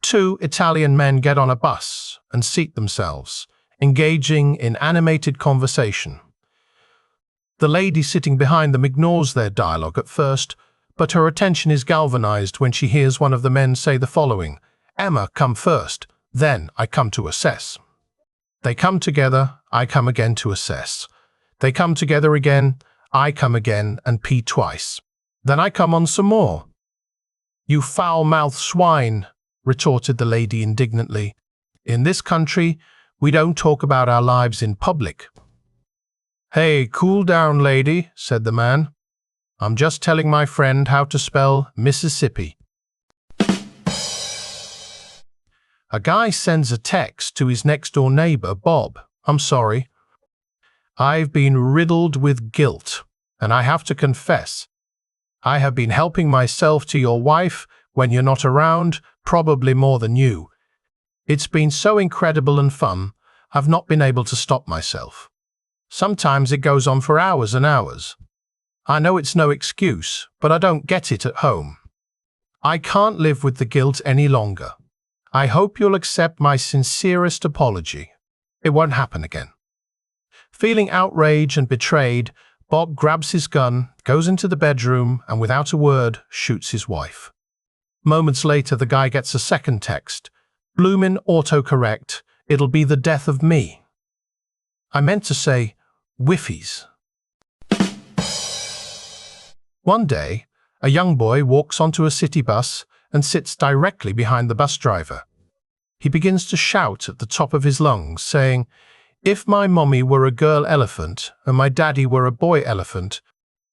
Two Italian men get on a bus and seat themselves, engaging in animated conversation. The lady sitting behind them ignores their dialogue at first, but her attention is galvanized when she hears one of the men say the following: "Emma, come first, then I come to assess." They come together, I come again to assess. They come together again, I come again and pee twice. Then I come on some more. "You foul-mouthed swine," retorted the lady indignantly. "In this country, we don't talk about our lives in public." "Hey, cool down, lady," said the man. "I'm just telling my friend how to spell Mississippi." A guy sends a text to his next-door neighbor, Bob. "I'm sorry. I've been riddled with guilt, and I have to confess, I have been helping myself to your wife when you're not around, probably more than you. It's been so incredible and fun, I've not been able to stop myself. Sometimes it goes on for hours and hours. I know it's no excuse, but I don't get it at home. I can't live with the guilt any longer. I hope you'll accept my sincerest apology. It won't happen again." Feeling outraged and betrayed, Bob grabs his gun, goes into the bedroom, and without a word, shoots his wife. Moments later, the guy gets a second text. "Bloomin' autocorrect, it'll be the death of me. I meant to say, whiffies." One day, a young boy walks onto a city bus and sits directly behind the bus driver. He begins to shout at the top of his lungs, saying, "If my mommy were a girl elephant and my daddy were a boy elephant,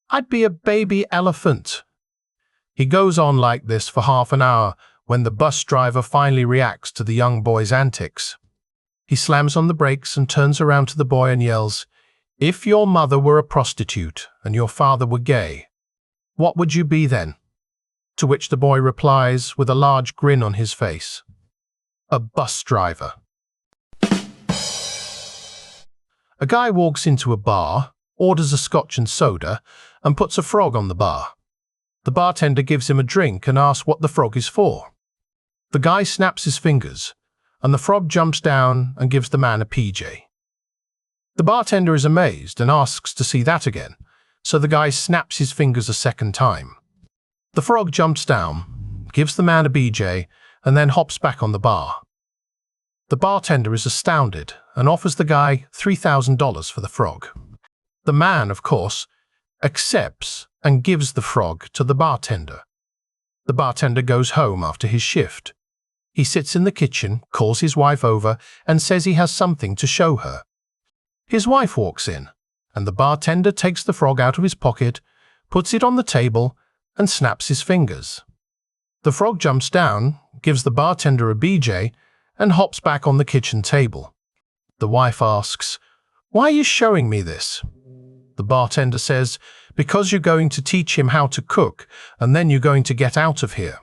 I'd be a baby elephant." He goes on like this for half an hour when the bus driver finally reacts to the young boy's antics. He slams on the brakes and turns around to the boy and yells, "If your mother were a prostitute and your father were gay, what would you be then?" To which the boy replies with a large grin on his face, "A bus driver." A guy walks into a bar, orders a scotch and soda, and puts a frog on the bar. The bartender gives him a drink and asks what the frog is for. The guy snaps his fingers, and the frog jumps down and gives the man a PJ. The bartender is amazed and asks to see that again, so the guy snaps his fingers a second time. The frog jumps down, gives the man a BJ, and then hops back on the bar. The bartender is astounded and offers the guy $3,000 for the frog. The man, of course, accepts and gives the frog to the bartender. The bartender goes home after his shift. He sits in the kitchen, calls his wife over, and says he has something to show her. His wife walks in, and the bartender takes the frog out of his pocket, puts it on the table, and snaps his fingers. The frog jumps down, gives the bartender a BJ, and hops back on the kitchen table. The wife asks, "Why are you showing me this?" The bartender says, "Because you're going to teach him how to cook, and then you're going to get out of here."